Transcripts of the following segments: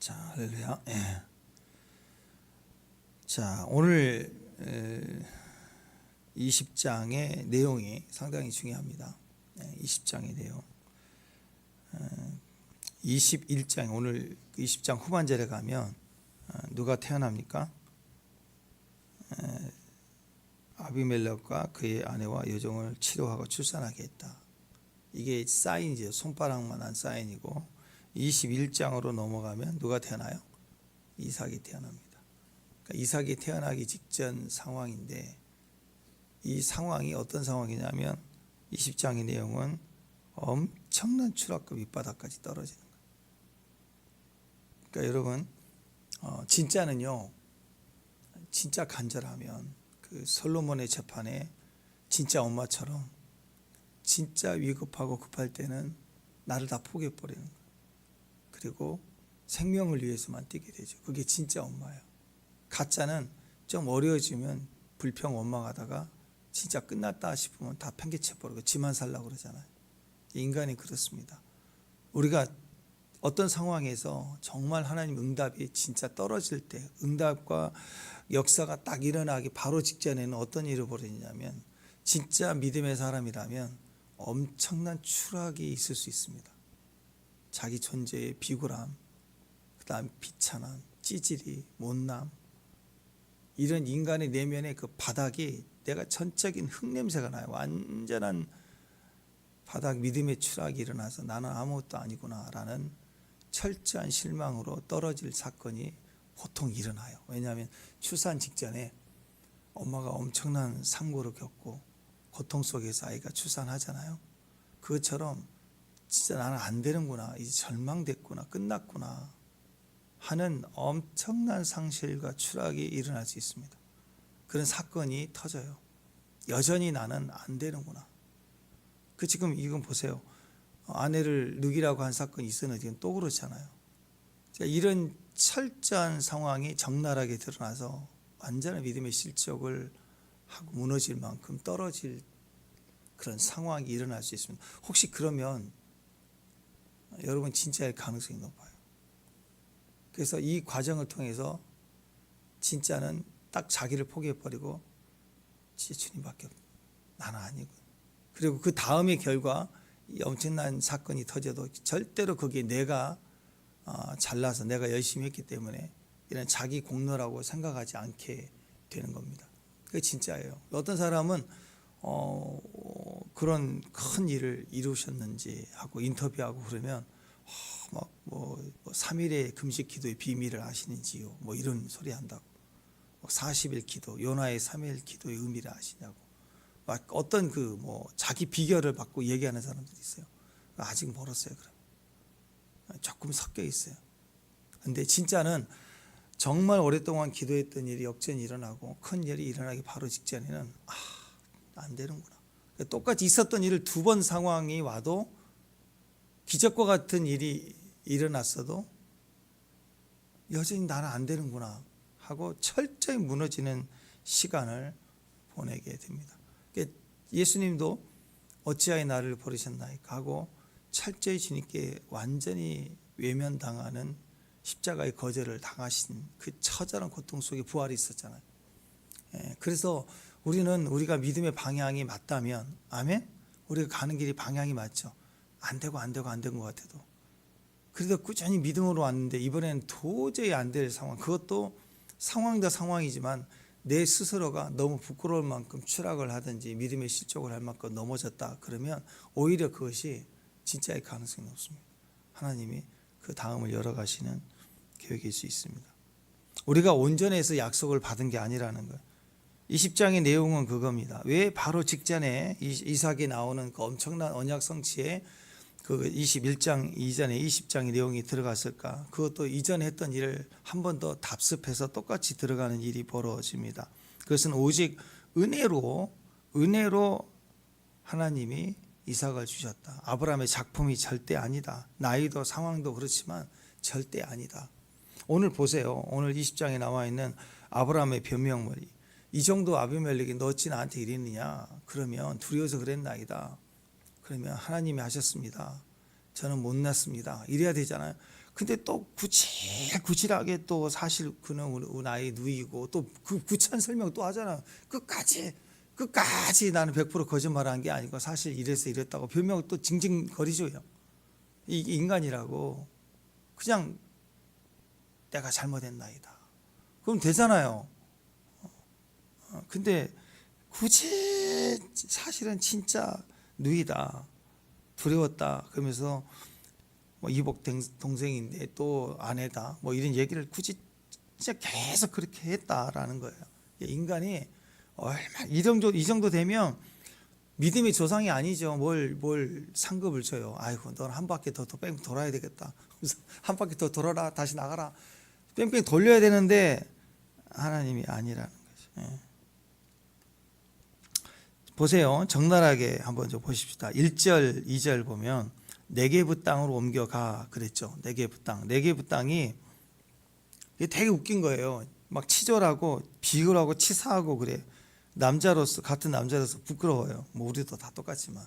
자, 할렐루야. 예. 자, 오늘 20장의 내용이 상당히 중요합니다. 20장의 내용. 21장 오늘 20장 후반절에 가면 누가 태어납니까? 아비멜렉과 그의 아내와 여종을 치료하고 출산하게 했다. 이게 사인이죠. 손바닥만한 사인이고 21장으로 넘어가면 누가 태어나요? 이삭이 태어납니다. 그러니까 이삭이 태어나기 직전 상황인데 이 상황이 어떤 상황이냐면 20장의 내용은 엄청난 추락과 밑바닥까지 떨어지는 거예요. 그러니까 여러분 진짜는요, 진짜 간절하면 그 솔로몬의 재판에 진짜 엄마처럼 진짜 위급하고 급할 때는 나를 다 포기해버리는 거예요. 그리고 생명을 위해서만 뛰게 되죠. 그게 진짜 엄마예요. 가짜는 좀 어려워지면 불평 원망하다가 진짜 끝났다 싶으면 다 팽개쳐버리고 지만 살려고 그러잖아요. 인간이 그렇습니다. 우리가 어떤 상황에서 정말 하나님 응답이 진짜 떨어질 때, 응답과 역사가 딱 일어나기 바로 직전에는 어떤 일이 벌어지냐면 진짜 믿음의 사람이라면 엄청난 추락이 있을 수 있습니다. 자기 존재의 비굴함, 그 다음 비천함, 찌질이, 못남, 이런 인간의 내면의 그 바닥이 내가 전적인 흙냄새가 나요. 완전한 바닥 믿음의 추락이 일어나서 나는 아무것도 아니구나 라는 철저한 실망으로 떨어질 사건이 보통 일어나요. 왜냐하면 출산 직전에 엄마가 엄청난 상고를 겪고 고통 속에서 아이가 출산하잖아요. 그것처럼 진짜 나는 안 되는구나, 이제 절망됐구나, 끝났구나 하는 엄청난 상실과 추락이 일어날 수 있습니다. 그런 사건이 터져요. 여전히 나는 안 되는구나. 그 지금 이건 보세요. 아내를 늑이라고 한 사건이 있었는데 지금 또 그렇잖아요. 이런 철저한 상황이 적나라하게 드러나서 완전한 믿음의 실족을 하고 무너질 만큼 떨어질 그런 상황이 일어날 수 있습니다. 혹시 그러면 여러분 진짜일 가능성이 높아요. 그래서 이 과정을 통해서 진짜는 딱 자기를 포기해버리고 진짜 주님밖에 없다. 나는 아니고. 그리고 그 다음의 결과 엄청난 사건이 터져도 절대로 거기에 내가 잘나서 내가 열심히 했기 때문에 이런 자기 공로라고 생각하지 않게 되는 겁니다. 그게 진짜예요. 어떤 사람은 그런 큰 일을 이루셨는지 하고 인터뷰하고 그러면 뭐 3일의 금식 기도의 비밀을 아시는지요? 뭐 이런 소리 한다고. 40일 기도, 요나의 3일 기도의 의미를 아시냐고. 막 어떤 그 뭐 자기 비결을 받고 얘기하는 사람들이 있어요. 아직 멀었어요. 그럼 조금 섞여 있어요. 근데 진짜는 정말 오랫동안 기도했던 일이 역전이 일어나고 큰 일이 일어나기 바로 직전에는 안 되는구나. 똑같이 있었던 일을 두 번 상황이 와도 기적과 같은 일이 일어났어도 여전히 나는 안 되는구나 하고 철저히 무너지는 시간을 보내게 됩니다. 예수님도 어찌하여 나를 버리셨나이까 하고 철저히 주님께 완전히 외면당하는 십자가의 거절을 당하신 그 처절한 고통 속에 부활이 있었잖아요. 그래서 우리가 믿음의 방향이 맞다면, 아멘? 우리가 가는 길이 방향이 맞죠. 안 된 것 같아도 그래도 꾸준히 믿음으로 왔는데 이번에는 도저히 안 될 상황, 그것도 상황도 상황이지만 내 스스로가 너무 부끄러울 만큼 추락을 하든지 믿음의 실족을 할 만큼 넘어졌다 그러면 오히려 그것이 진짜의 가능성이 높습니다. 하나님이 그 다음을 열어가시는 계획일 수 있습니다. 우리가 온전해서 약속을 받은 게 아니라는 거예요. 20장의 내용은 그겁니다. 왜 바로 직전에 이삭이 나오는 그 엄청난 언약 성취에 그 21장 이전에 20장의 내용이 들어갔을까? 그것도 이전에 했던 일을 한 번 더 답습해서 똑같이 들어가는 일이 벌어집니다. 그것은 오직 은혜로 하나님이 이삭을 주셨다. 아브라함의 작품이 절대 아니다. 나이도 상황도 그렇지만 절대 아니다. 오늘 보세요. 오늘 20장에 나와 있는 아브라함의 변명머리. 이 정도 아비멜렉이 너 어찌 나한테 이랬느냐? 그러면 두려워서 그랬나이다. 그러면 하나님이 하셨습니다. 저는 못 낳습니다. 이래야 되잖아요. 근데 또 구질하게 또 사실 그는 우리 나이 누이고 또 그 구차한 설명 또 하잖아요. 끝까지 나는 100% 거짓말한 게 아니고 사실 이래서 이랬다고 변명을 또 징징거리죠. 이게 인간이라고. 그냥 내가 잘못했나이다. 그럼 되잖아요. 근데 굳이 사실은 진짜 누이다, 두려웠다 그러면서 뭐 이복 동생인데 또 아내다 뭐 이런 얘기를 굳이 진짜 계속 그렇게 했다라는 거예요. 인간이 얼마 이 정도 되면 믿음의 조상이 아니죠. 뭘 상급을 줘요. 아이고 넌 한 바퀴 더 뺑뺑 돌아야 되겠다. 그래서 한 바퀴 더 돌아라, 다시 나가라. 뺑뺑 돌려야 되는데 하나님이 아니라는 거죠. 예. 보세요. 적나라하게 한번 좀 보십시다. 1절, 2절 보면 네게부 땅으로 옮겨가 그랬죠. 네게부 땅. 네게부 땅이 되게 웃긴 거예요. 막 치졸하고 비굴하고 치사하고 그래. 같은 남자로서 부끄러워요. 뭐 우리도 다 똑같지만.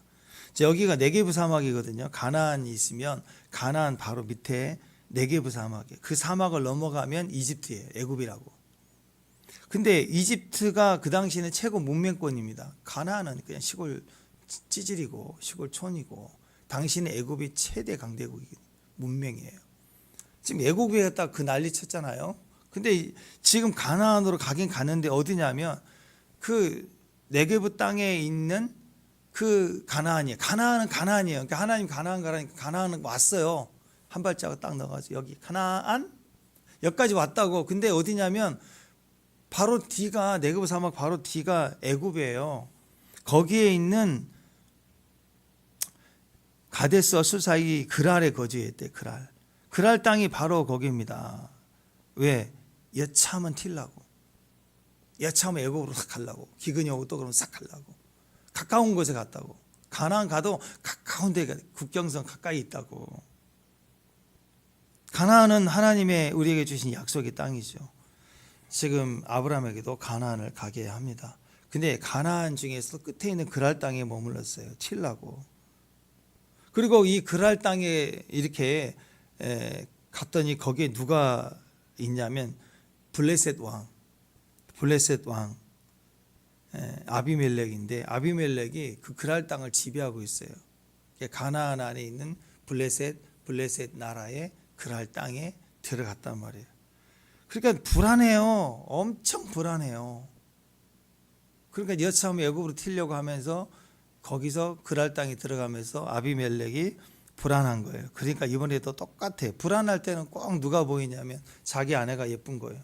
여기가 네게부 사막이거든요. 가나안이 있으면 가나안 바로 밑에 네게부 사막이에요. 그 사막을 넘어가면 이집트예요. 애굽이라고. 근데 이집트가 그 당시에는 최고 문명권입니다. 가나안은 그냥 시골 찌질이고 시골촌이고 당시는 애굽이 최대 강대국이 문명이에요. 지금 애굽에 딱 그 난리 쳤잖아요. 근데 지금 가나안으로 가긴 가는데 어디냐면 그 네게부 땅에 있는 그 가나안이에요. 가나안은 가나안이에요. 그러니까 하나님 가나안 가라니까 가나안은 왔어요. 한 발자국 딱 넣어가지고 여기 가나안 여기까지 왔다고. 근데 어디냐면 바로 뒤가 네게부 사막 바로 뒤가 애굽이에요. 거기에 있는 가데스와 술 사이 그랄에 거주했대. 그랄 땅이 바로 거기입니다. 왜? 여차하면 튈라고. 여차하면 애굽으로 싹 가려고. 기근이 오고 또 그러면 싹 가려고. 가까운 곳에 갔다고. 가나안 가도 가까운 데가 국경선 가까이 있다고. 가나안은 하나님의 우리에게 주신 약속의 땅이죠. 지금 아브라함에게도 가나안을 가게 합니다. 근데 가나안 중에서 끝에 있는 그랄 땅에 머물렀어요. 칠라고. 그리고 이 그랄 땅에 이렇게 갔더니 거기에 누가 있냐면 블레셋 왕 아비멜렉인데 아비멜렉이 그 그랄 땅을 지배하고 있어요. 가나안 안에 있는 블레셋 나라의 그랄 땅에 들어갔단 말이에요. 그러니까 불안해요. 엄청 불안해요. 그러니까 여차하면 애굽으로 튀려고 하면서 거기서 그랄 땅에 들어가면서 아비멜렉이 불안한 거예요. 그러니까 이번에도 똑같아. 불안할 때는 꼭 누가 보이냐면 자기 아내가 예쁜 거예요.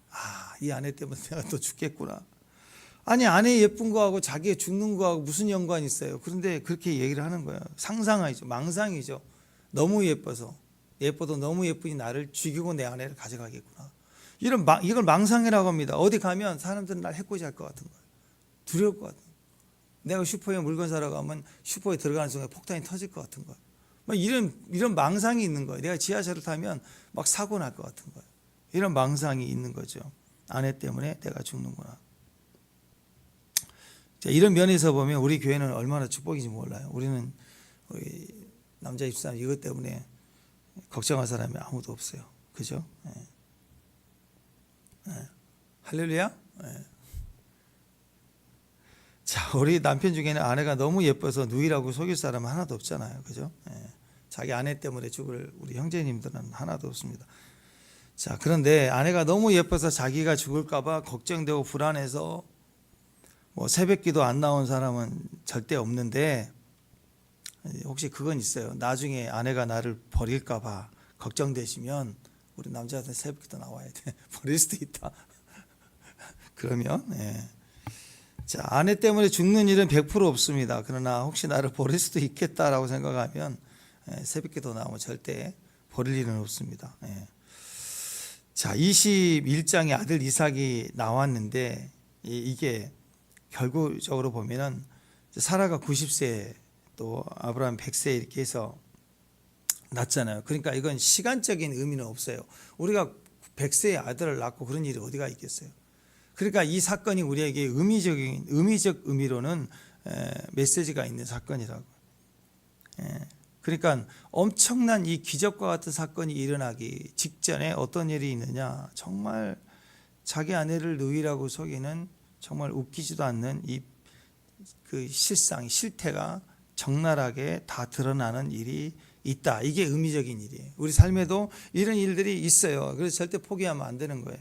아, 이 아내 때문에 내가 또 죽겠구나. 아니 아내 예쁜 거하고 자기 죽는 거하고 무슨 연관이 있어요. 그런데 그렇게 얘기를 하는 거예요. 상상이죠. 망상이죠. 너무 예뻐도 너무 예쁘니 나를 죽이고 내 아내를 가져가겠구나. 이걸 망상이라고 합니다. 어디 가면 사람들은 날 해코지할 것 같은 거예요. 두려울 것 같은 거예요. 내가 슈퍼에 물건 사러 가면 슈퍼에 들어가는 순간 폭탄이 터질 것 같은 거예요. 막 이런 망상이 있는 거예요. 내가 지하철을 타면 막 사고 날 것 같은 거예요. 이런 망상이 있는 거죠. 아내 때문에 내가 죽는구나. 자, 이런 면에서 보면 우리 교회는 얼마나 축복인지 몰라요. 우리 남자 입사람 이것 때문에 걱정할 사람이 아무도 없어요. 그죠? 네. 네. 할렐루야. 네. 자, 우리 남편 중에는 아내가 너무 예뻐서 누이라고 속일 사람은 하나도 없잖아요. 그죠? 네. 자기 아내 때문에 죽을 우리 형제님들은 하나도 없습니다. 자, 그런데 아내가 너무 예뻐서 자기가 죽을까봐 걱정되고 불안해서 뭐 새벽기도 안 나온 사람은 절대 없는데 혹시 그건 있어요. 나중에 아내가 나를 버릴까봐 걱정되시면 우리 남자한테 새벽기도 나와야 돼. 버릴 수도 있다. 그러면 자, 아내 때문에 죽는 일은 100% 없습니다. 그러나 혹시 나를 버릴 수도 있겠다라고 생각하면 새벽기도 나오면 절대 버릴 일은 없습니다. 자, 21장에 아들 이삭이 나왔는데 이게 결국적으로 보면은 사라가 90세 또 아브라함 100세 이렇게 해서 낳잖아요. 그러니까 이건 시간적인 의미는 없어요. 우리가 100세의 아들을 낳고 그런 일이 어디가 있겠어요. 그러니까 이 사건이 우리에게 의미적 의미로는 메시지가 있는 사건이라고. 그러니까 엄청난 이 기적과 같은 사건이 일어나기 직전에 어떤 일이 있느냐, 정말 자기 아내를 누이라고 속이는 정말 웃기지도 않는 이 그 실태가 적나라하게 다 드러나는 일이 있다. 이게 의미적인 일이에요. 우리 삶에도 이런 일들이 있어요. 그래서 절대 포기하면 안 되는 거예요.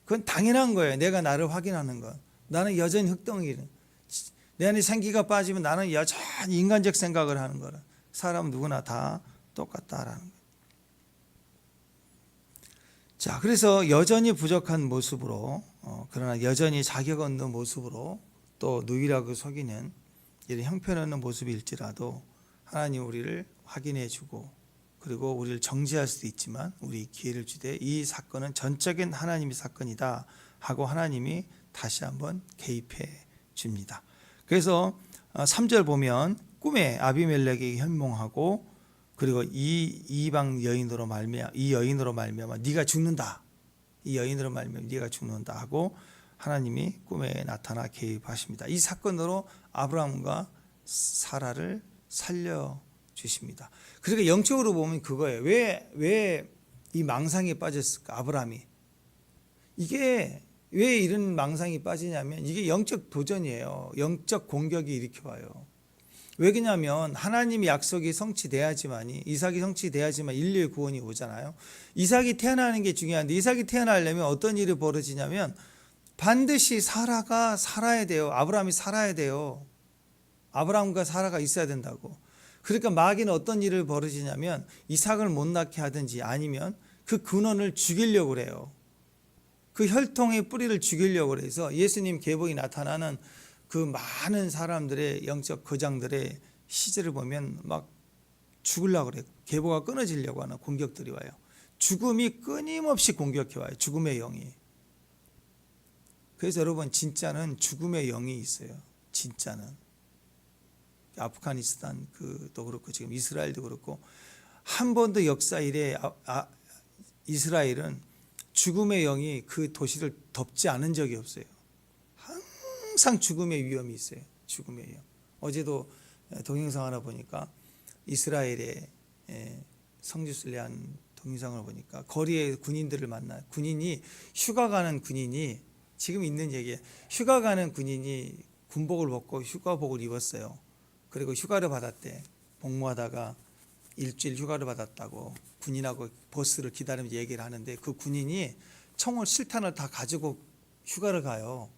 그건 당연한 거예요. 내가 나를 확인하는 것. 나는 여전히 흙덩이래. 내 안에 생기가 빠지면 나는 여전히 인간적 생각을 하는 거라. 사람은 누구나 다 똑같다라는 거예요. 자, 그래서 여전히 부족한 모습으로, 그러나 여전히 자격 없는 모습으로 또 누이라고 속이는 이런 형편없는 모습일지라도 하나님 우리를 확인해 주고, 그리고 우리를 정죄할 수도 있지만 우리 기회를 주되 이 사건은 전적인 하나님의 사건이다 하고 하나님이 다시 한번 개입해 줍니다. 그래서 3절 보면 꿈에 아비멜렉에게 현몽하고, 그리고 이 이방 여인으로 말미암아 네가 죽는다. 이 여인으로 말미암아 네가 죽는다 하고 하나님이 꿈에 나타나 개입하십니다. 이 사건으로 아브라함과 사라를 살려 주십니다. 그러니까 영적으로 보면 그거예요. 왜 이 망상에 빠졌을까? 아브라함이. 이게 왜 이런 망상이 빠지냐면 이게 영적 도전이에요. 영적 공격이 일으켜와요. 왜 그러냐면 하나님의 약속이 성취돼야지만이, 이삭이 성취돼야지만 인류의 구원이 오잖아요. 이삭이 태어나는 게 중요한데, 이삭이 태어나려면 어떤 일이 벌어지냐면 반드시 사라가 살아야 돼요. 아브라함이 살아야 돼요. 아브라함과 사라가 있어야 된다고. 그러니까 마귀는 어떤 일을 벌어지냐면 이삭을 못 낳게 하든지 아니면 그 근원을 죽이려고 그래요. 그 혈통의 뿌리를 죽이려고 그래서 예수님 계복이 나타나는 그 많은 사람들의 영적 거장들의 시절을 보면 막 죽으려고 그래요. 계보가 끊어지려고 하는 공격들이 와요. 죽음이 끊임없이 공격해 와요. 죽음의 영이. 그래서 여러분, 진짜는 죽음의 영이 있어요. 진짜는. 아프가니스탄 그도 그렇고 지금 이스라엘도 그렇고, 한 번도 역사 이래 이스라엘은 죽음의 영이 그 도시를 덮지 않은 적이 없어요. 항상 죽음의 위험이 있어요. 죽음의 영. 어제도 동영상 하나 보니까 이스라엘의 성지순례한 동영상을 보니까 거리에 군인들을 만나, 군인이 휴가 가는 군인이, 지금 있는 얘기예요. 휴가 가는 군인이 군복을 벗고 휴가복을 입었어요. 그리고 휴가를 받았대. 복무하다가 일주일 휴가를 받았다고 군인하고 버스를 기다리면서 얘기를 하는데, 그 군인이 총을 실탄을 다 가지고 휴가를 가요.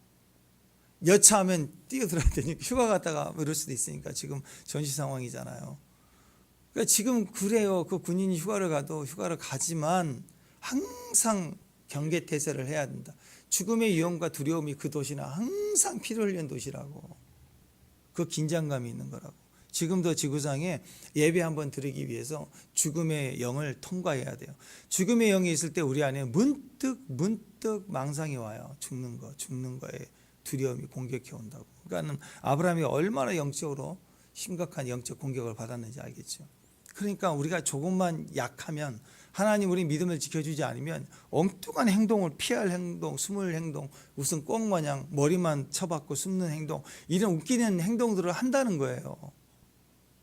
여차하면 뛰어들어야 되니까, 휴가 갔다가 이럴 수도 있으니까 지금 전시 상황이잖아요. 그러니까 지금 그래요. 그 군인이 휴가를 가도 휴가를 가지만 항상 경계태세를 해야 된다. 죽음의 위험과 두려움이 그 도시는 항상 피를 흘린 도시라고. 그 긴장감이 있는 거라고. 지금도 지구상에 예배 한번 드리기 위해서 죽음의 영을 통과해야 돼요. 죽음의 영이 있을 때 우리 안에 문득 망상이 와요. 죽는 거에 두려움이 공격해 온다고. 그러니까 아브라함이 얼마나 영적으로 심각한 영적 공격을 받았는지 알겠죠. 그러니까 우리가 조금만 약하면, 하나님 우리 믿음을 지켜주지 않으면 엉뚱한 행동을 피할 행동, 숨을 행동, 무슨 꽁마냥 머리만 쳐박고 숨는 행동, 이런 웃기는 행동들을 한다는 거예요.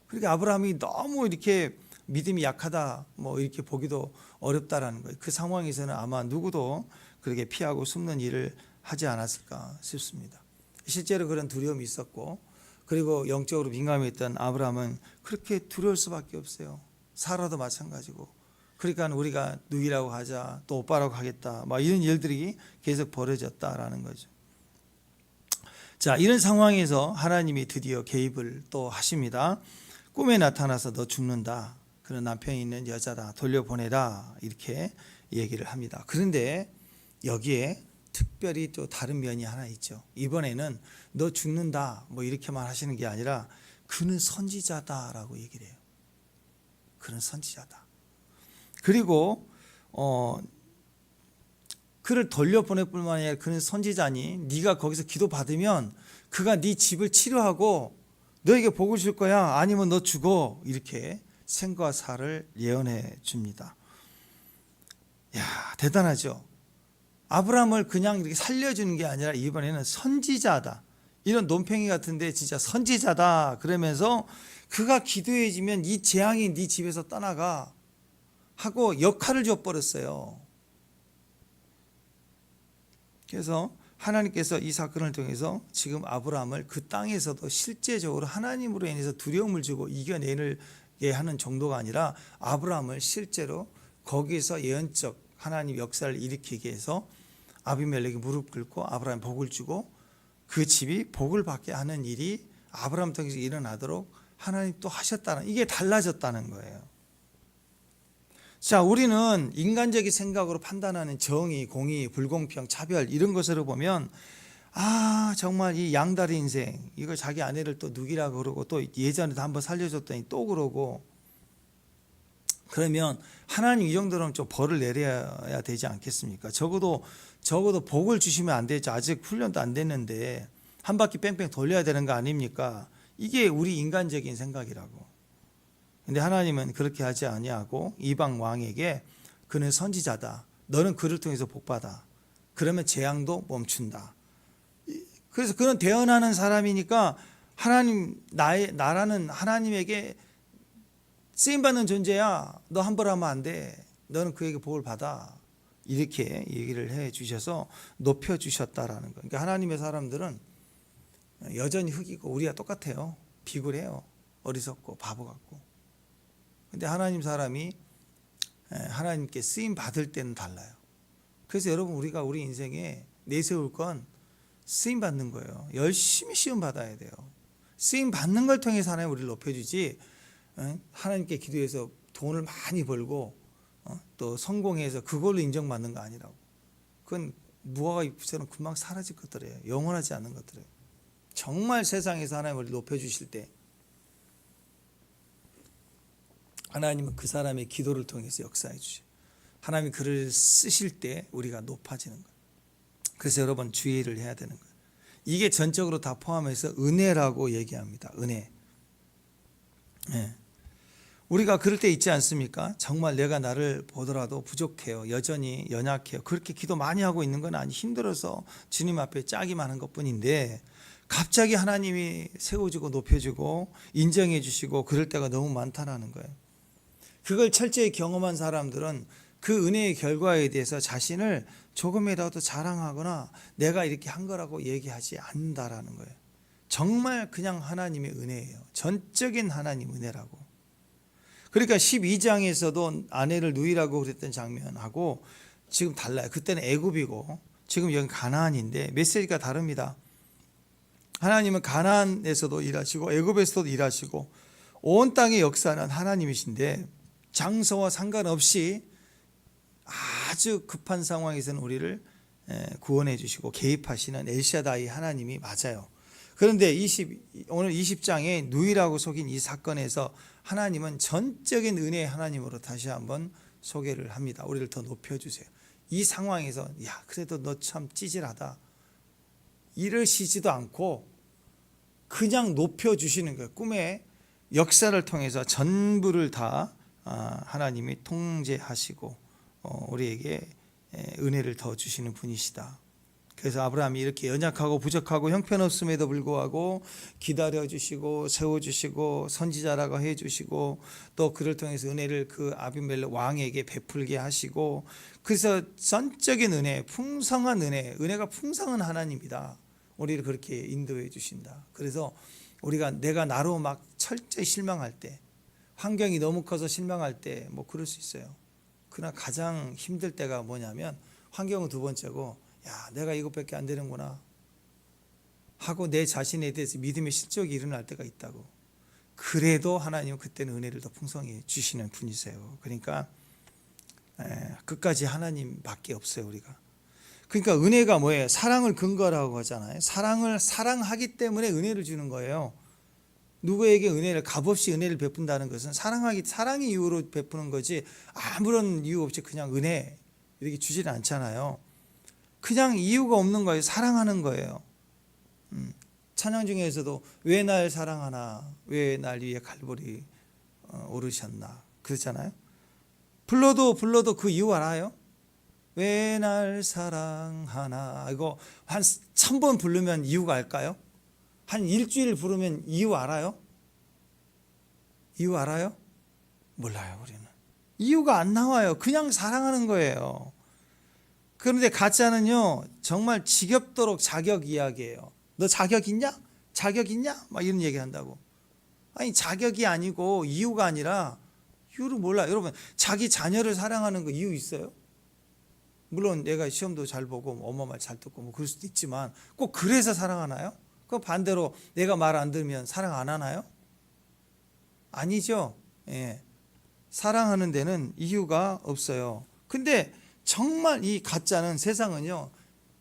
그러니까 아브라함이 너무 이렇게 믿음이 약하다 뭐 이렇게 보기도 어렵다라는 거예요. 그 상황에서는 아마 누구도 그렇게 피하고 숨는 일을 하지 않았을까 싶습니다. 실제로 그런 두려움이 있었고, 그리고 영적으로 민감했던 아브라함은 그렇게 두려울 수밖에 없어요. 사라도 마찬가지고. 그러니까 우리가 누이라고 하자, 또 오빠라고 하겠다, 막 이런 일들이 계속 벌어졌다라는 거죠. 자, 이런 상황에서 하나님이 드디어 개입을 또 하십니다. 꿈에 나타나서 너 죽는다. 그런 남편이 있는 여자다. 돌려보내라. 이렇게 얘기를 합니다. 그런데 여기에 특별히 또 다른 면이 하나 있죠. 이번에는 너 죽는다 뭐 이렇게만 하시는 게 아니라 그는 선지자다라고 얘기를 해요. 그는 선지자다. 그리고 그를 돌려보낼 뿐만 아니라 그는 선지자니 네가 거기서 기도받으면 그가 네 집을 치료하고 너에게 복을 줄 거야. 아니면 너 죽어. 이렇게 생과 사를 예언해 줍니다. 야, 대단하죠. 아브라함을 그냥 이렇게 살려주는 게 아니라 이번에는 선지자다. 이런 논팽이 같은데 진짜 선지자다 그러면서 그가 기도해지면 이 재앙이 네 집에서 떠나가 하고 역할을 줘버렸어요. 그래서 하나님께서 이 사건을 통해서 지금 아브라함을 그 땅에서도 실제적으로 하나님으로 인해서 두려움을 주고 이겨내게 하는 정도가 아니라 아브라함을 실제로 거기서 예언적 하나님 역사를 일으키게 해서 아비멜렉이 무릎 꿇고 아브라함 복을 주고 그 집이 복을 받게 하는 일이 아브라함 통해서 일어나도록 하나님 또 하셨다는, 이게 달라졌다는 거예요. 자, 우리는 인간적인 생각으로 판단하는 정의, 공의, 불공평, 차별 이런 것으로 보면 정말 이 양다리 인생, 이거 자기 아내를 또 누기라고 그러고 또 예전에도 한번 살려줬더니 또 그러고, 그러면 하나님 이 정도는 좀 벌을 내려야 되지 않겠습니까? 적어도 복을 주시면 안 되죠. 아직 훈련도 안 됐는데 한 바퀴 뺑뺑 돌려야 되는 거 아닙니까? 이게 우리 인간적인 생각이라고. 근데 하나님은 그렇게 하지 아니하고 이방 왕에게 그는 선지자다, 너는 그를 통해서 복받아, 그러면 재앙도 멈춘다. 그래서 그는 대언하는 사람이니까 하나님, 나라는 하나님에게 쓰임받는 존재야, 너 함부로 하면 안 돼, 너는 그에게 복을 받아, 이렇게 얘기를 해 주셔서 높여 주셨다라는 거예요. 그러니까 하나님의 사람들은 여전히 흙이고 우리가 똑같아요. 비굴해요. 어리석고 바보 같고. 근데 하나님 사람이 하나님께 쓰임 받을 때는 달라요. 그래서 여러분, 우리가 우리 인생에 내세울 건 쓰임 받는 거예요. 열심히 시험 받아야 돼요. 쓰임 받는 걸 통해서 하나님 우리를 높여주지, 하나님께 기도해서 돈을 많이 벌고 또 성공해서 그걸로 인정받는 거 아니라고. 그건 무화과 잎처럼 금방 사라질 것들이에요. 영원하지 않는 것들이에요. 정말 세상에서 하나님 우리를 높여주실 때 하나님은 그 사람의 기도를 통해서 역사해 주셔요. 하나님이 그를 쓰실 때 우리가 높아지는 거예요. 그래서 여러분 주의를 해야 되는 거예요. 이게 전적으로 다 포함해서 은혜라고 얘기합니다. 은혜. 네. 우리가 그럴 때 있지 않습니까? 정말 내가 나를 보더라도 부족해요. 여전히 연약해요. 그렇게 기도 많이 하고 있는 건 아니, 힘들어서 주님 앞에 짜기만 한 것뿐인데 갑자기 하나님이 세워주고 높여주고 인정해 주시고 그럴 때가 너무 많다라는 거예요. 그걸 철저히 경험한 사람들은 그 은혜의 결과에 대해서 자신을 조금이라도 자랑하거나 내가 이렇게 한 거라고 얘기하지 않는다라는 거예요. 정말 그냥 하나님의 은혜예요. 전적인 하나님 은혜라고. 그러니까 12장에서도 아내를 누이라고 그랬던 장면하고 지금 달라요. 그때는 애굽이고 지금 여기 가나안인데 메시지가 다릅니다. 하나님은 가나안에서도 일하시고 애굽에서도 일하시고 온 땅의 역사는 하나님이신데 장소와 상관없이 아주 급한 상황에서는 우리를 구원해 주시고 개입하시는 엘샤다이 하나님이 맞아요. 그런데 오늘 20장에 누이라고 속인 이 사건에서 하나님은 전적인 은혜의 하나님으로 다시 한번 소개를 합니다. 우리를 더 높여주세요. 이 상황에서 야, 그래도 너 참 찌질하다, 이러시지도 않고 그냥 높여주시는 거예요. 꿈의 역사를 통해서 전부를 다 하나님이 통제하시고 우리에게 은혜를 더 주시는 분이시다. 그래서 아브라함이 이렇게 연약하고 부족하고 형편없음에도 불구하고 기다려주시고 세워주시고 선지자라고 해주시고 또 그를 통해서 은혜를 그 아비멜렉 왕에게 베풀게 하시고, 그래서 전적인 은혜, 풍성한 은혜가 풍성한 하나님이다. 우리를 그렇게 인도해 주신다. 그래서 우리가 내가 나로 막 철저히 실망할 때, 환경이 너무 커서 실망할 때 뭐 그럴 수 있어요. 그러나 가장 힘들 때가 뭐냐면 환경은 두 번째고, 야, 내가 이것밖에 안 되는구나 하고 내 자신에 대해서 믿음의 실족이 일어날 때가 있다고. 그래도 하나님은 그때는 은혜를 더 풍성히 주시는 분이세요. 그러니까 끝까지 하나님밖에 없어요, 우리가. 그러니까 은혜가 뭐예요? 사랑을 근거라고 하잖아요. 사랑을 사랑하기 때문에 은혜를 주는 거예요. 누구에게 은혜를 값없이 은혜를 베푼다는 것은 사랑의 이유로 베푸는 거지 아무런 이유 없이 그냥 은혜 이렇게 주지는 않잖아요. 그냥 이유가 없는 거예요. 사랑하는 거예요. 찬양 중에서도 왜 날 사랑하나, 왜 날 위해 갈보리 오르셨나 그렇잖아요. 불러도 그 이유 알아요? 왜 날 사랑하나, 이거 한 1000번 부르면 이유가 알까요? 한 일주일 부르면 이유 알아요? 이유 알아요? 몰라요, 우리는. 이유가 안 나와요. 그냥 사랑하는 거예요. 그런데 가짜는요, 정말 지겹도록 자격 이야기예요. 너 자격 있냐? 자격 있냐? 막 이런 얘기 한다고. 아니, 자격이 아니고 이유가 아니라 이유를 몰라요. 여러분, 자기 자녀를 사랑하는 거 이유 있어요? 물론 내가 시험도 잘 보고 엄마 말 잘 듣고 뭐 그럴 수도 있지만 꼭 그래서 사랑하나요? 그 반대로 내가 말 안 들으면 사랑 안 하나요? 아니죠. 예. 사랑하는 데는 이유가 없어요. 근데 정말 이 가짜는 세상은요,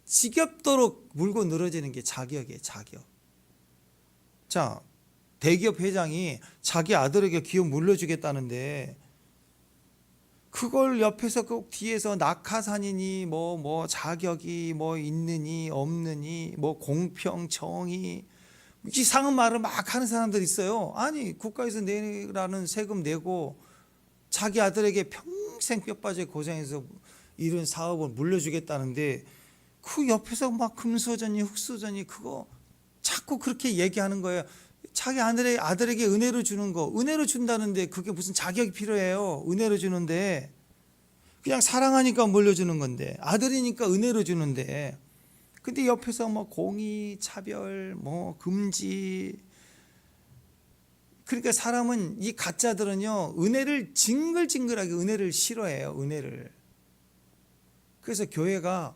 지겹도록 물고 늘어지는 게 자격이에요, 자격. 자, 대기업 회장이 자기 아들에게 기업 물려주겠다는데 그걸 옆에서 꼭 뒤에서 낙하산이니 뭐 자격이 뭐 있느니 없느니 뭐 공평 정의 이상한 말을 막 하는 사람들 있어요. 아니, 국가에서 내라는 세금 내고 자기 아들에게 평생 뼈 빠져 고생해서 이런 사업을 물려주겠다는데 그 옆에서 막 금수저니 흙수저니 그거 자꾸 그렇게 얘기하는 거예요. 자기 아들에게 은혜로 주는 거, 은혜로 준다는데 그게 무슨 자격이 필요해요? 은혜로 주는데 그냥 사랑하니까 물려주는 건데, 아들이니까 은혜로 주는데, 근데 옆에서 뭐 공의, 차별, 뭐 금지. 그러니까 사람은, 이 가짜들은요, 은혜를 징글징글하게 은혜를 싫어해요. 은혜를. 그래서 교회가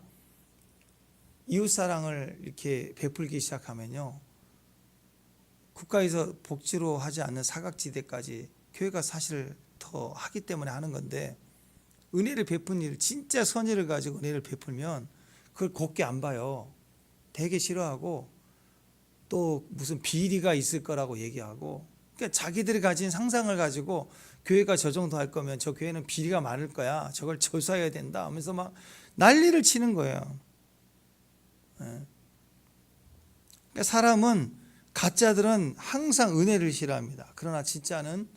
이웃사랑을 이렇게 베풀기 시작하면요, 국가에서 복지로 하지 않는 사각지대까지 교회가 사실 더 하기 때문에 하는 건데, 은혜를 베푼 일, 진짜 선의를 가지고 은혜를 베풀면 그걸 곱게 안 봐요. 되게 싫어하고 또 무슨 비리가 있을 거라고 얘기하고, 그러니까 자기들이 가진 상상을 가지고 교회가 저 정도 할 거면 저 교회는 비리가 많을 거야, 저걸 조사해야 된다 하면서 막 난리를 치는 거예요. 그러니까 사람은, 가짜들은 항상 은혜를 싫어합니다. 그러나 진짜는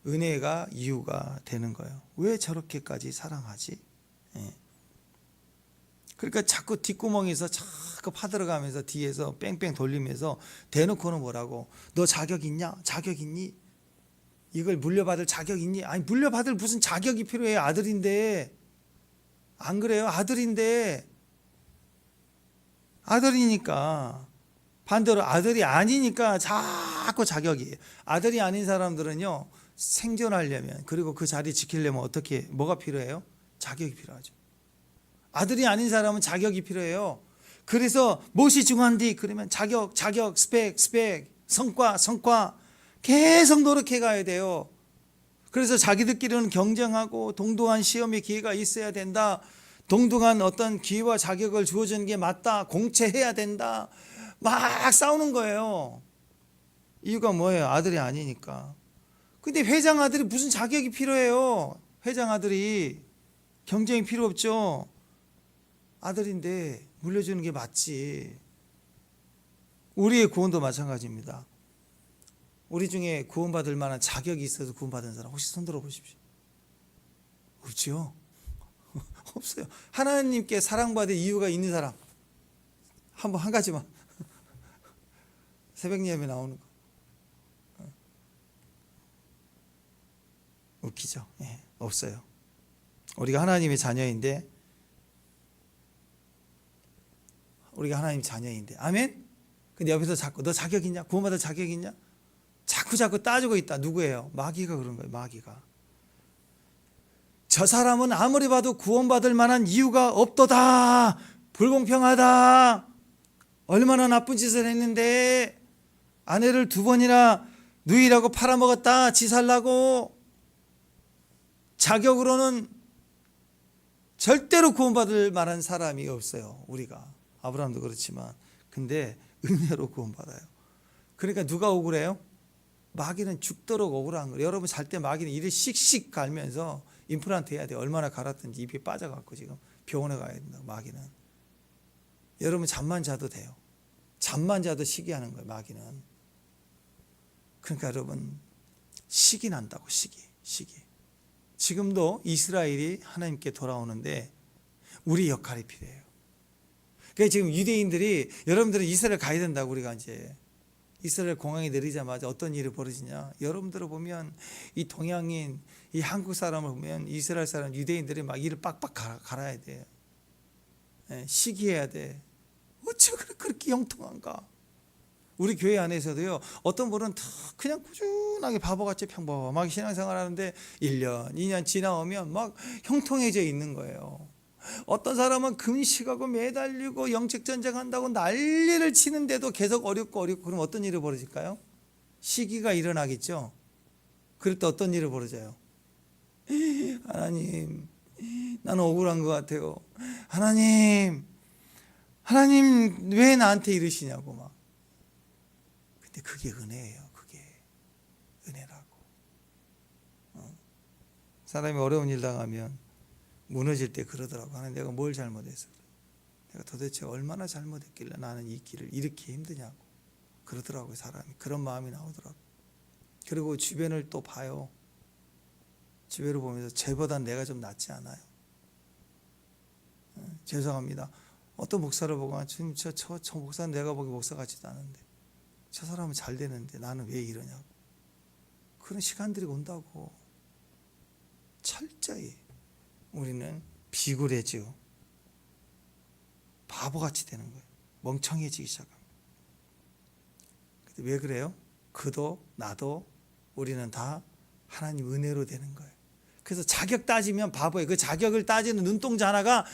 은혜가 이유가 되는 거예요. 왜 저렇게까지 사랑하지? 그러니까 자꾸 뒷구멍에서 자꾸 파들어가면서 뒤에서 뺑뺑 돌리면서 대놓고는 뭐라고, 너 자격 있냐? 자격 있니? 이걸 물려받을 자격 있니? 아니, 물려받을 무슨 자격이 필요해? 아들인데. 안 그래요? 아들인데. 아들이니까. 반대로 아들이 아니니까 자꾸 자격이. 아들이 아닌 사람들은요, 생존하려면, 그리고 그 자리 지키려면 어떻게, 뭐가 필요해요? 자격이 필요하죠. 아들이 아닌 사람은 자격이 필요해요. 그래서 무엇이 중요한디? 그러면 자격, 스펙, 성과 계속 노력해 가야 돼요. 그래서 자기들끼리는 경쟁하고 동등한 시험의 기회가 있어야 된다. 동등한 어떤 기회와 자격을 주어주는 게 맞다. 공채해야 된다. 막 싸우는 거예요. 이유가 뭐예요? 아들이 아니니까. 근데 회장 아들이 무슨 자격이 필요해요? 회장 아들이 경쟁이 필요 없죠. 아들인데 물려주는 게 맞지. 우리의 구원도 마찬가지입니다. 우리 중에 구원받을 만한 자격이 있어서 구원받은 사람 혹시 손 들어 보십시오. 없죠? 없어요. 하나님께 사랑받을 이유가 있는 사람 한 가지만. 새벽 예배 나오는 거. 웃기죠? 예, 없어요. 우리가 하나님의 자녀인데, 아멘? 근데 옆에서 자꾸 너 자격 있냐? 구원받을 자격 있냐? 자꾸 따지고 있다. 누구예요? 마귀가 그런 거예요. 마귀가. 저 사람은 아무리 봐도 구원받을 만한 이유가 없도다. 불공평하다. 얼마나 나쁜 짓을 했는데 아내를 2번이나 누이라고 팔아먹었다. 지 살라고. 자격으로는 절대로 구원받을 만한 사람이 없어요. 우리가. 아브라함도 그렇지만. 근데 은혜로 구원받아요. 그러니까 누가 억울해요? 마귀는 죽도록 억울한 거예요. 여러분 잘 때 마귀는 이를 씩씩 갈면서 임플란트 해야 돼요. 얼마나 갈았든지 입이 빠져갖고 지금 병원에 가야 된다고, 마귀는. 여러분 잠만 자도 돼요. 잠만 자도 시기하는 거예요, 마귀는. 그러니까 여러분 시기 난다고, 시기. 지금도 이스라엘이 하나님께 돌아오는데 우리 역할이 필요해요. 그러니까 지금 유대인들이, 여러분들은 이스라엘 가야 된다고, 우리가 이제 이스라엘 공항에 내리자마자 어떤 일이 벌어지냐? 여러분들 보면 이 동양인, 이 한국 사람을 보면 이스라엘 사람, 유대인들이 막 이를 빡빡 갈아야 돼. 시기해야 돼. 어째 그렇게 형통한가? 우리 교회 안에서도요, 어떤 분은 그냥 꾸준하게 바보같이 평범하게 신앙생활하는데 1년, 2년 지나오면 막 형통해져 있는 거예요. 어떤 사람은 금식하고 매달리고 영적전쟁 한다고 난리를 치는데도 계속 어렵고 그럼 어떤 일이 벌어질까요? 시기가 일어나겠죠. 그럴 때 어떤 일이 벌어져요? 하나님, 나는 억울한 것 같아요. 하나님 왜 나한테 이러시냐고 막. 근데 그게 은혜예요. 그게 은혜라고. 사람이 어려운 일 당하면 무너질 때 그러더라고. 하나님, 내가 뭘 잘못했어? 내가 도대체 얼마나 잘못했길래 나는 이 길을 이렇게 힘드냐고 그러더라고요. 사람이. 그런 마음이 나오더라고. 그리고 주변을 또 봐요. 주변을 보면서 쟤보단 내가 좀 낫지 않아요? 죄송합니다. 어떤 목사를 보고 지금 저 목사는 내가 보기 목사 같지도 않은데 저 사람은 잘 되는데 나는 왜 이러냐고. 그런 시간들이 온다고. 철저히 우리는 비굴해지고 바보같이 되는 거예요. 멍청해지기 시작합니다. 왜 그래요? 그도 나도 우리는 다 하나님 은혜로 되는 거예요. 그래서 자격 따지면 바보예요. 그 자격을 따지는 눈동자 하나가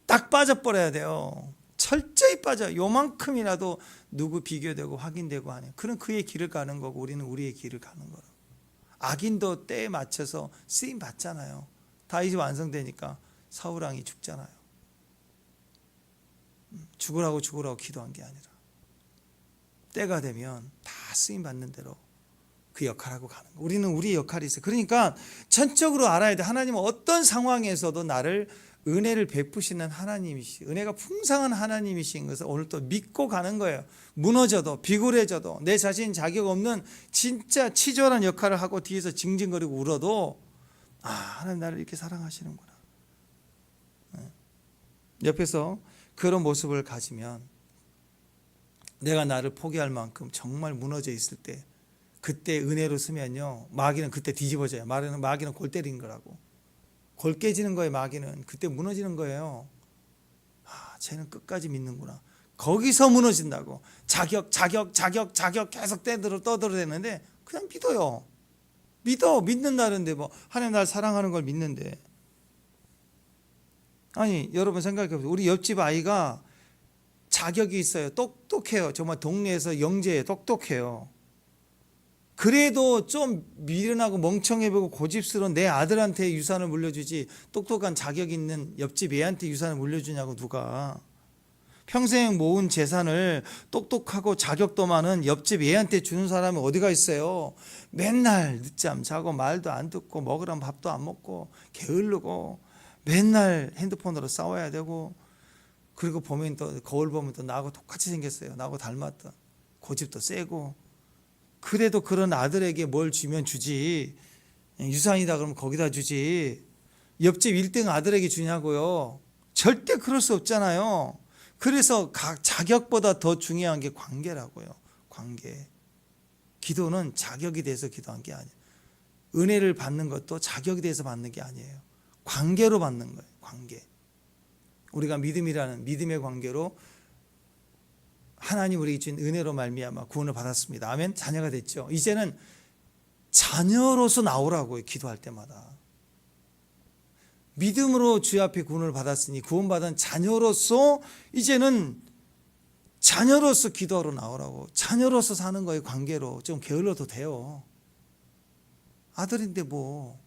딱 빠져버려야 돼요. 철저히 빠져요. 요만큼이라도 누구 비교되고 확인되고 하냐. 그런 그의 길을 가는 거고 우리는 우리의 길을 가는 거라고. 악인도 때에 맞춰서 쓰임 받잖아요. 다윗이 완성되니까 사울왕이 죽잖아요. 죽으라고 기도한 게 아니라 때가 되면 다 쓰임 받는 대로 그 역할하고 가는 거. 우리는 우리의 역할이 있어요. 그러니까 전적으로 알아야 돼. 하나님은 어떤 상황에서도 나를 은혜를 베푸시는 하나님이시, 은혜가 풍성한 하나님이신 것을 오늘 또 믿고 가는 거예요. 무너져도 비굴해져도 내 자신 자격 없는 진짜 치졸한 역할을 하고 뒤에서 징징거리고 울어도 하나님 나를 이렇게 사랑하시는구나. 옆에서 그런 모습을 가지면 내가 나를 포기할 만큼 정말 무너져 있을 때 그때 은혜로 쓰면요, 마귀는 그때 뒤집어져요. 마귀는 골 때리는 거라고. 골 깨지는 거예요. 마귀는 그때 무너지는 거예요. 쟤는 끝까지 믿는구나. 거기서 무너진다고. 자격 계속 떠들어대는데 그냥 믿어요. 믿는다는데 뭐 하나님 날 사랑하는 걸 믿는데. 아니 여러분 생각해보세요. 우리 옆집 아이가 자격이 있어요. 똑똑해요. 정말 동네에서 영재예요. 똑똑해요. 그래도 좀 미련하고 멍청해 보이고 고집스러운 내 아들한테 유산을 물려주지 똑똑한 자격 있는 옆집 애한테 유산을 물려주냐고. 누가. 평생 모은 재산을 똑똑하고 자격도 많은 옆집 애한테 주는 사람이 어디가 있어요. 맨날 늦잠 자고 말도 안 듣고 먹으라면 밥도 안 먹고 게으르고 맨날 핸드폰으로 싸워야 되고, 그리고 보면 또 거울 보면 또 나하고 똑같이 생겼어요. 나하고 닮았다. 고집도 세고. 그래도 그런 아들에게 뭘 주면 주지. 유산이다 그러면 거기다 주지. 옆집 1등 아들에게 주냐고요. 절대 그럴 수 없잖아요. 그래서 각 자격보다 더 중요한 게 관계라고요. 관계. 기도는 자격이 돼서 기도한 게 아니에요. 은혜를 받는 것도 자격이 돼서 받는 게 아니에요. 관계로 받는 거예요. 관계. 우리가 믿음이라는 믿음의 관계로 하나님 우리에게 주신 은혜로 말미암아 구원을 받았습니다. 아멘. 자녀가 됐죠. 이제는 자녀로서 나오라고요. 기도할 때마다. 믿음으로 주 앞에 구원을 받았으니 구원받은 자녀로서 이제는 자녀로서 기도하러 나오라고. 자녀로서 사는 거예요. 관계로. 좀 게을러도 돼요. 아들인데 뭐.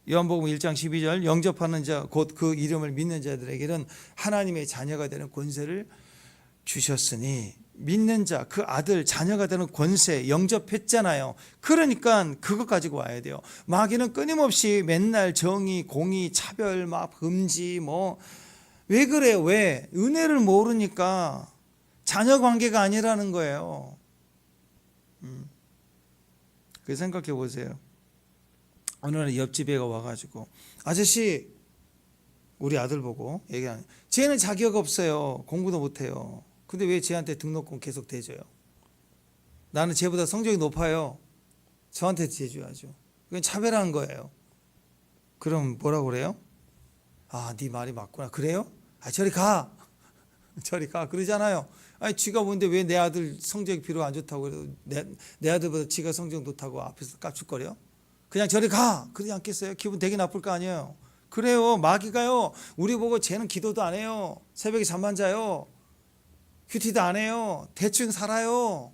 요한복음 1장 12절 영접하는 자 곧 그 이름을 믿는 자들에게는 하나님의 자녀가 되는 권세를 주셨으니, 믿는 자, 그 아들, 자녀가 되는 권세 영접했잖아요. 그러니까 그것 가지고 와야 돼요. 마귀는 끊임없이 맨날 정의, 공의, 차별, 막 금지 왜 그래요? 왜? 은혜를 모르니까. 자녀 관계가 아니라는 거예요. 그 생각해 보세요. 어느 날 옆집 애가 와가지고 아저씨, 우리 아들 보고 얘기하는, 쟤는 자격 없어요. 공부도 못해요. 근데 왜 쟤한테 등록금 계속 대줘요? 나는 쟤보다 성적이 높아요. 저한테 제줘야죠. 그건 차별하는 거예요. 그럼 뭐라고 그래요? 아, 네 말이 맞구나. 그래요? 아, 저리 가. 저리 가. 그러잖아요. 아니, 쥐가 뭔데 왜 내 아들 성적이 비록 안 좋다고 그래도 내 아들보다 지가 성적 좋다고 앞에서 깝죽거려? 그냥 저리 가. 그러지 않겠어요? 기분 되게 나쁠 거 아니에요. 그래요. 마귀가요. 우리 보고 쟤는 기도도 안 해요. 새벽에 잠만 자요. 큐티도 안 해요. 대충 살아요.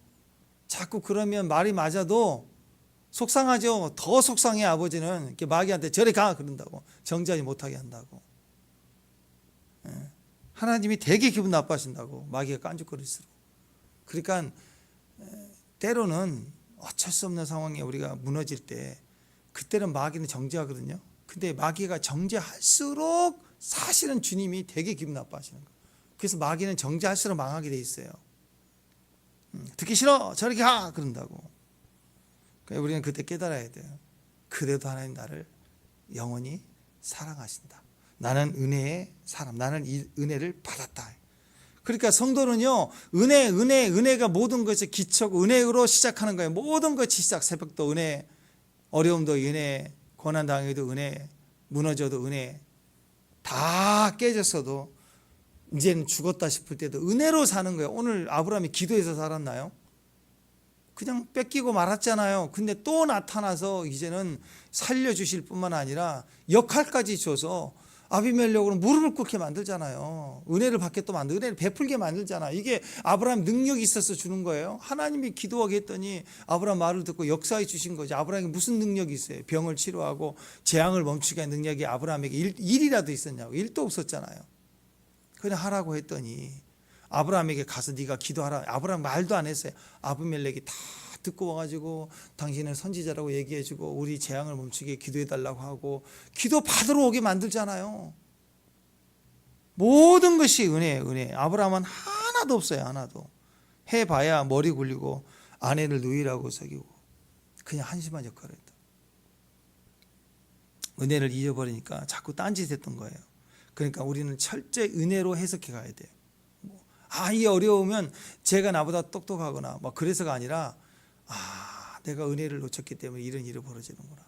자꾸 그러면 말이 맞아도 속상하죠. 더 속상해. 아버지는 이렇게 마귀한테 저리 가 그런다고. 정지하지 못하게 한다고. 하나님이 되게 기분 나빠하신다고. 마귀가 깐죽거릴수록. 그러니까 때로는 어쩔 수 없는 상황에 우리가 무너질 때 그때는 마귀는 정죄하거든요. 근데 마귀가 정죄할수록 사실은 주님이 되게 기분 나빠하시는 거예요. 그래서 마귀는 정죄할수록 망하게 돼 있어요. 듣기 싫어 저리 가 그런다고. 그러니까 우리는 그때 깨달아야 돼요. 그래도 하나님 나를 영원히 사랑하신다. 나는 은혜의 사람, 나는 이 은혜를 받았다. 그러니까 성도는요, 은혜가 모든 것의 기초고 은혜로 시작하는 거예요. 모든 것이 시작. 새벽도 은혜, 어려움도 은혜, 고난 당해도 은혜, 무너져도 은혜, 다 깨졌어도 이제는 죽었다 싶을 때도 은혜로 사는 거예요. 오늘 아브라함이 기도해서 살았나요? 그냥 뺏기고 말았잖아요. 근데 또 나타나서 이제는 살려주실 뿐만 아니라 역할까지 줘서 아비멜렉으로 무릎을 꿇게 만들잖아요. 은혜를 받게 또 만들고 은혜를 베풀게 만들잖아요. 이게 아브라함 능력이 있어서 주는 거예요. 하나님이 기도하게 했더니 아브라함 말을 듣고 역사해 주신 거죠. 아브라함에게 무슨 능력이 있어요? 병을 치료하고 재앙을 멈추게 한 능력이 아브라함에게 일이라도 있었냐고. 일도 없었잖아요. 그냥 하라고 했더니 아브라함에게 가서 네가 기도하라. 아브라함 말도 안 했어요. 아비멜렉이 다 듣고 와가지고 당신은 선지자라고 얘기해주고 우리 재앙을 멈추게 기도해달라고 하고 기도 받으러 오게 만들잖아요. 모든 것이 은혜. 아브라함은 하나도 없어요. 하나도. 해봐야 머리 굴리고 아내를 누이라고 속이고 그냥 한심한 역할을 했다. 은혜를 잊어버리니까 자꾸 딴짓했던 거예요. 그러니까 우리는 철저히 은혜로 해석해 가야 돼요. 이게 어려우면 제가 나보다 똑똑하거나 그래서가 아니라 내가 은혜를 놓쳤기 때문에 이런 일이 벌어지는구나.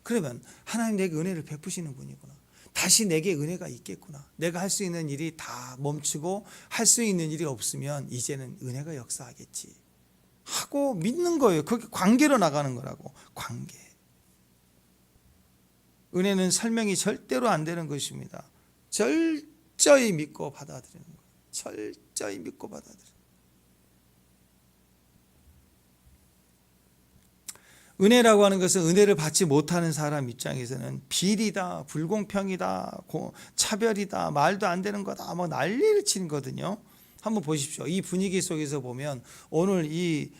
그러면 하나님 내게 은혜를 베푸시는 분이구나. 다시 내게 은혜가 있겠구나. 내가 할 수 있는 일이 다 멈추고 할 수 있는 일이 없으면 이제는 은혜가 역사하겠지 하고 믿는 거예요. 그게 관계로 나가는 거라고. 관계. 은혜는 설명이 절대로 안 되는 것입니다. 철저히 믿고 받아들이는 거예요. 철저히 믿고 받아들이는 거예요. 은혜라고 하는 것은 은혜를 받지 못하는 사람 입장에서는 비리다, 불공평이다, 차별이다, 말도 안 되는 거다, 난리를 치는 거거든요. 한번 보십시오. 이 분위기 속에서 보면 오늘 이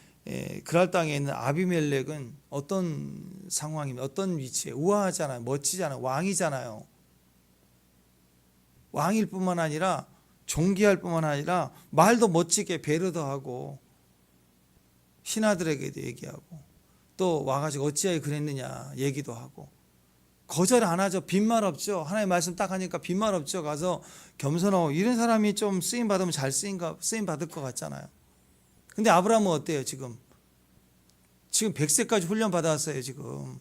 그랄 땅에 있는 아비멜렉은 어떤 상황이면 어떤 위치에 우아하잖아요, 멋지잖아요, 왕이잖아요. 왕일 뿐만 아니라 존귀할 뿐만 아니라 말도 멋지게 배려도 하고 신하들에게도 얘기하고 또 와가지고 어찌하여 그랬느냐 얘기도 하고 거절 안 하죠. 빈말 없죠. 하나님의 말씀 딱 하니까 빈말 없죠. 가서 겸손하고 이런 사람이 좀 쓰임 받으면 잘 쓰임 받을 것 같잖아요. 근데 아브라함은 어때요? 지금 100세까지 훈련 받았어요. 지금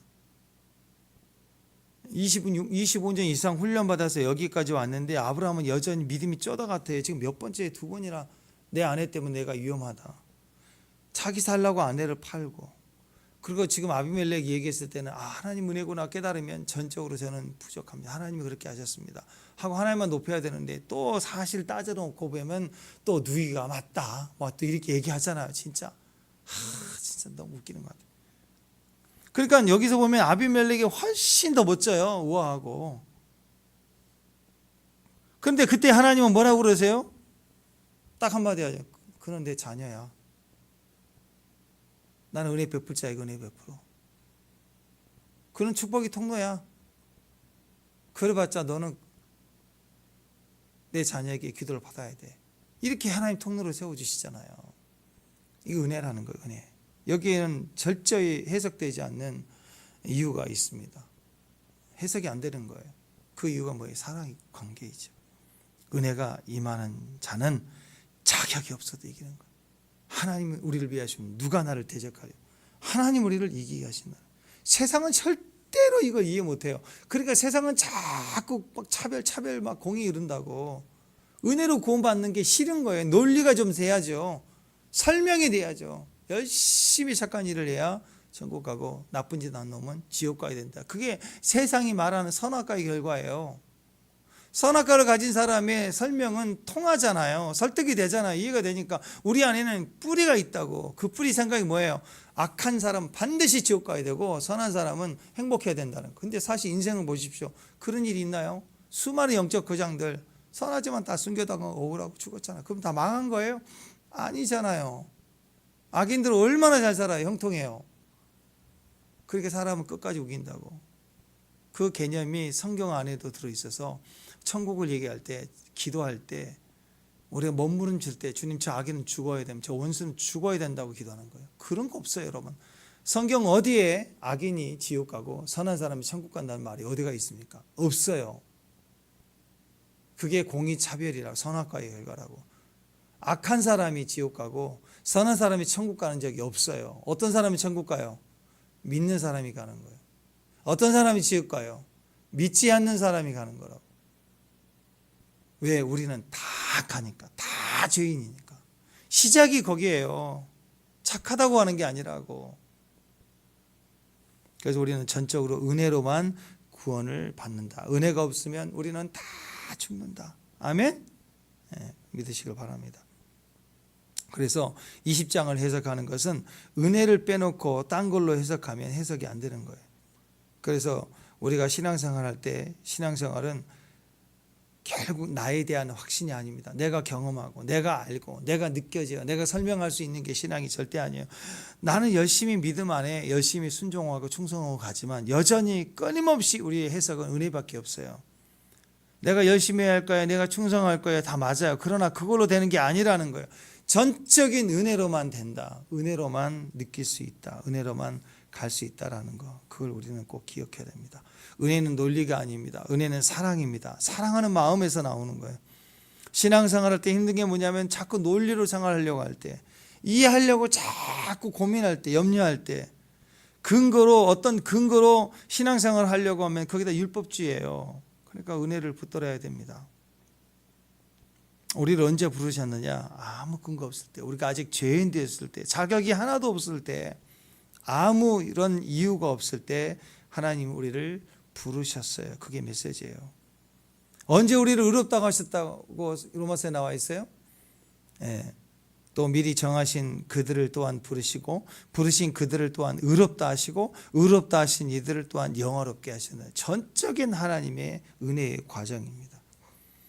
25년 이상 훈련 받아서 여기까지 왔는데 아브라함은 여전히 믿음이 쩌다 같아요. 지금 몇 번째 두 번이나 내 아내 때문에 내가 위험하다. 자기 살라고 아내를 팔고 그리고 지금 아비멜렉 얘기했을 때는 하나님 은혜구나 깨달으면 전적으로 저는 부족합니다. 하나님이 그렇게 하셨습니다. 하고 하나님만 높여야 되는데 또 사실 따져놓고 보면 또 누이가 맞다. 또 이렇게 얘기하잖아요. 진짜. 진짜 너무 웃기는 것 같아요. 그러니까 여기서 보면 아비멜렉이 훨씬 더 멋져요. 우아하고. 그런데 그때 하나님은 뭐라고 그러세요? 딱 한마디 하죠. 그는 내 자녀야. 나는 은혜 베풀 자에게 은혜 베풀어. 그는 축복이 통로야. 그래봤자 너는 내 자녀에게 기도를 받아야 돼. 이렇게 하나님 통로를 세워주시잖아요. 이게 은혜라는 거예요. 은혜. 여기에는 철저히 해석되지 않는 이유가 있습니다. 해석이 안 되는 거예요. 그 이유가 뭐예요? 사랑의 관계이죠. 은혜가 임하는 자는 자격이 없어도 이기는 거예요. 하나님은 우리를 위하시면 누가 나를 대적하려. 하나님 우리를 이기게 하신다. 세상은 절대로 이걸 이해 못해요. 그러니까 세상은 자꾸 막 차별 막 공의 이룬다고. 은혜로 구원받는 게 싫은 거예요. 논리가 좀 돼야죠. 설명이 돼야죠. 열심히 착한 일을 해야 천국 가고 나쁜 짓 한 놈은 지옥 가야 된다. 그게 세상이 말하는 선악과의 결과예요. 선악과를 가진 사람의 설명은 통하잖아요. 설득이 되잖아요. 이해가 되니까. 우리 안에는 뿌리가 있다고. 그 뿌리 생각이 뭐예요? 악한 사람은 반드시 지옥 가야 되고 선한 사람은 행복해야 된다는 거. 근데 사실 인생을 보십시오. 그런 일이 있나요? 수많은 영적 거장들 선하지만 다 숨겨다가 억울하고 죽었잖아요. 그럼 다 망한 거예요? 아니잖아요. 악인들은 얼마나 잘 살아요. 형통해요. 그렇게 사람은 끝까지 우긴다고. 그 개념이 성경 안에도 들어있어서 천국을 얘기할 때, 기도할 때, 우리가 몸부림칠 때 주님 저 악인은 죽어야 됩니다. 저 원수는 죽어야 된다고 기도하는 거예요. 그런 거 없어요, 여러분. 성경 어디에 악인이 지옥 가고 선한 사람이 천국 간다는 말이 어디가 있습니까? 없어요. 그게 공의차별이라고, 선악과의 결과라고. 악한 사람이 지옥 가고 선한 사람이 천국 가는 적이 없어요. 어떤 사람이 천국 가요? 믿는 사람이 가는 거예요. 어떤 사람이 지옥 가요? 믿지 않는 사람이 가는 거라고. 왜? 우리는 다 악하니까. 다 죄인이니까. 시작이 거기에요. 착하다고 하는 게 아니라고. 그래서 우리는 전적으로 은혜로만 구원을 받는다. 은혜가 없으면 우리는 다 죽는다. 아멘? 네, 믿으시길 바랍니다. 그래서 20장을 해석하는 것은 은혜를 빼놓고 딴 걸로 해석하면 해석이 안 되는 거예요. 그래서 우리가 신앙생활 할 때 신앙생활은 결국 나에 대한 확신이 아닙니다. 내가 경험하고 내가 알고 내가 느껴져요. 내가 설명할 수 있는 게 신앙이 절대 아니에요. 나는 열심히 믿음 안에 열심히 순종하고 충성하고 가지만 여전히 끊임없이 우리의 해석은 은혜밖에 없어요. 내가 열심히 할 거야, 내가 충성할 거야, 다 맞아요. 그러나 그걸로 되는 게 아니라는 거예요. 전적인 은혜로만 된다. 은혜로만 느낄 수 있다. 은혜로만 갈 수 있다라는 거. 그걸 우리는 꼭 기억해야 됩니다. 은혜는 논리가 아닙니다. 은혜는 사랑입니다. 사랑하는 마음에서 나오는 거예요. 신앙생활할 때 힘든 게 뭐냐면 자꾸 논리로 생활하려고 할 때, 이해하려고 자꾸 고민할 때, 염려할 때, 어떤 근거로 신앙생활을 하려고 하면 거기다 율법주의예요. 그러니까 은혜를 붙들어야 됩니다. 우리를 언제 부르셨느냐? 아무 근거 없을 때, 우리가 아직 죄인 되었을 때, 자격이 하나도 없을 때, 아무 이런 이유가 없을 때 하나님이 우리를 부르셨어요. 그게 메시지예요. 언제 우리를 의롭다고 하셨다고 로마서에 나와 있어요? 예. 또 미리 정하신 그들을 또한 부르시고 부르신 그들을 또한 의롭다 하시고 의롭다 하신 이들을 또한 영화롭게 하시는 전적인 하나님의 은혜의 과정입니다.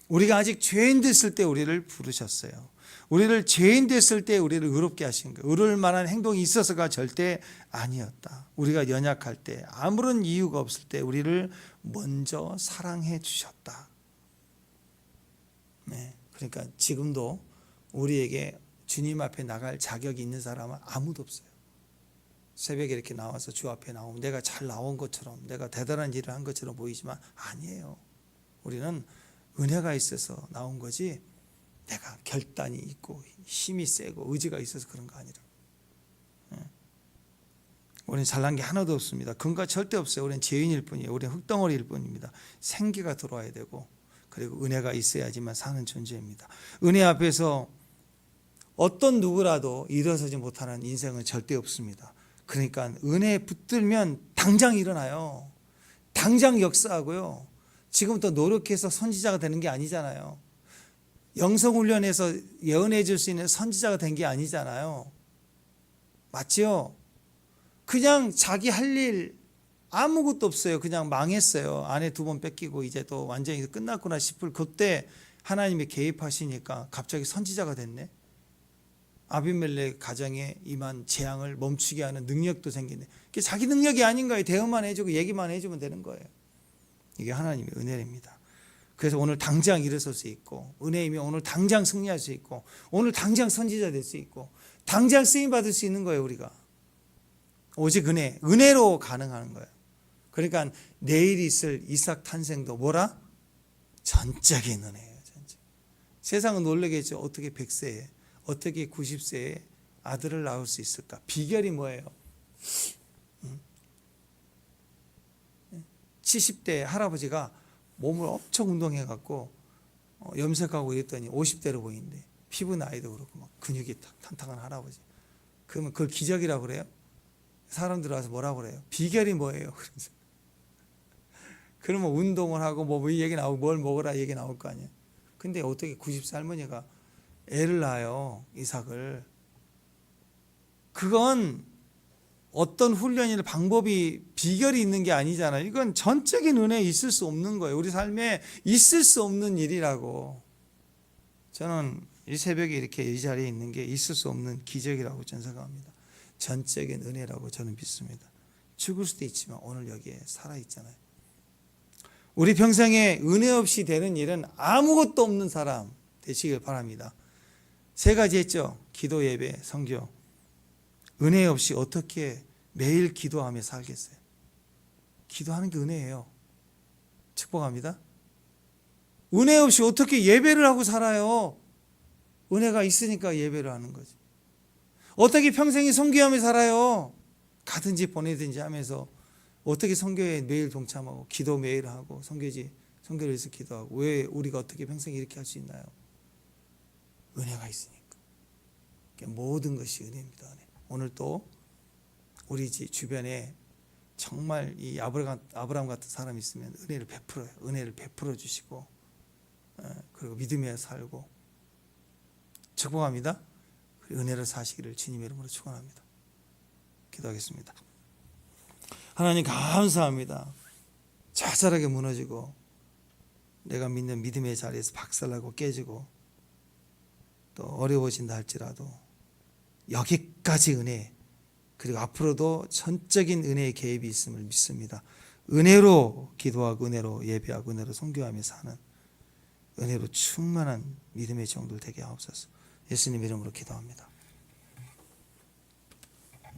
우리가 아직 죄인 됐을 때 우리를 부르셨어요. 우리를 죄인 됐을 때 우리를 의롭게 하신 거예요. 의로울 만한 행동이 있어서가 절대 아니었다. 우리가 연약할 때 아무런 이유가 없을 때 우리를 먼저 사랑해 주셨다. 네, 그러니까 지금도 우리에게 주님 앞에 나갈 자격이 있는 사람은 아무도 없어요. 새벽에 이렇게 나와서 주 앞에 나오면 내가 잘 나온 것처럼 내가 대단한 일을 한 것처럼 보이지만 아니에요. 우리는 은혜가 있어서 나온 거지 내가 결단이 있고 힘이 세고 의지가 있어서 그런 거 아니라. 우리는 잘난 게 하나도 없습니다. 근거가 절대 없어요. 우리는 죄인일 뿐이에요. 우리는 흙덩어리일 뿐입니다. 생기가 들어와야 되고 그리고 은혜가 있어야지만 사는 존재입니다. 은혜 앞에서 어떤 누구라도 일어서지 못하는 인생은 절대 없습니다. 그러니까 은혜에 붙들면 당장 일어나요. 당장 역사하고요. 지금부터 노력해서 선지자가 되는 게 아니잖아요. 영성훈련에서 예언해 줄 수 있는 선지자가 된 게 아니잖아요. 맞죠? 그냥 자기 할 일 아무것도 없어요. 그냥 망했어요. 아내 2번 뺏기고 이제 또 완전히 끝났구나 싶을 그때 하나님이 개입하시니까 갑자기 선지자가 됐네. 아비멜렉 가정에 임한 재앙을 멈추게 하는 능력도 생기네. 그게 자기 능력이 아닌 거예요. 대응만 해주고 얘기만 해주면 되는 거예요. 이게 하나님의 은혜입니다. 그래서 오늘 당장 일어설 수 있고 은혜이면 오늘 당장 승리할 수 있고 오늘 당장 선지자 될 수 있고 당장 쓰임 받을 수 있는 거예요. 우리가 오직 은혜로 가능한 거예요. 그러니까 내일 있을 이삭 탄생도 뭐라? 전적인 은혜예요. 전적. 세상은 놀라겠죠. 어떻게 100세에 어떻게 90세에 아들을 낳을 수 있을까? 비결이 뭐예요? 70대 할아버지가 몸을 엄청 운동해 갖고 염색하고 이랬더니 50대로 보이는데 피부 나이도 그렇고 막 근육이 탄탄한 할아버지. 그러면 그걸 기적이라고 그래요? 사람들 와서 뭐라고 그래요? 비결이 뭐예요? 그래서 그러면 운동을 하고 뭐 이 얘기 나오고 뭘 먹으라 얘기 나올 거 아니에요. 근데 어떻게 90세 할머니가 애를 낳아요, 이삭을. 그건 어떤 훈련이나 방법이 비결이 있는 게 아니잖아요. 이건 전적인 은혜에 있을 수 없는 거예요. 우리 삶에 있을 수 없는 일이라고. 저는 이 새벽에 이렇게 이 자리에 있는 게 있을 수 없는 기적이라고 저는 생각합니다. 전적인 은혜라고 저는 믿습니다. 죽을 수도 있지만 오늘 여기에 살아있잖아요. 우리 평생에 은혜 없이 되는 일은 아무것도 없는 사람 되시길 바랍니다. 세 가지 했죠. 기도, 예배, 선교. 은혜 없이 어떻게 매일 기도하며 살겠어요? 기도하는 게 은혜예요. 축복합니다. 은혜 없이 어떻게 예배를 하고 살아요? 은혜가 있으니까 예배를 하는 거지. 어떻게 평생에 선교하며 살아요? 가든지 보내든지 하면서 어떻게 선교에 매일 동참하고 기도 매일 하고 선교를 위해서 기도하고 왜 우리가 어떻게 평생 이렇게 할 수 있나요? 은혜가 있으니까. 모든 것이 은혜입니다. 은혜. 오늘 또 우리 주변에 정말 이 아브라함 같은 사람이 있으면 은혜를 베풀어요. 은혜를 베풀어 주시고 그리고 믿음에 살고 축복합니다. 은혜를 사시기를 주님의 이름으로 축원합니다. 기도하겠습니다. 하나님 감사합니다. 자잘하게 무너지고 내가 믿는 믿음의 자리에서 박살나고 깨지고 또 어려워진다 할지라도 여기까지 은혜 그리고 앞으로도 전적인 은혜의 개입이 있음을 믿습니다. 은혜로 기도하고 은혜로 예배하고 은혜로 선교하며 사는 은혜로 충만한 믿음의 정도를 되게 하옵소서. 예수님 이름으로 기도합니다.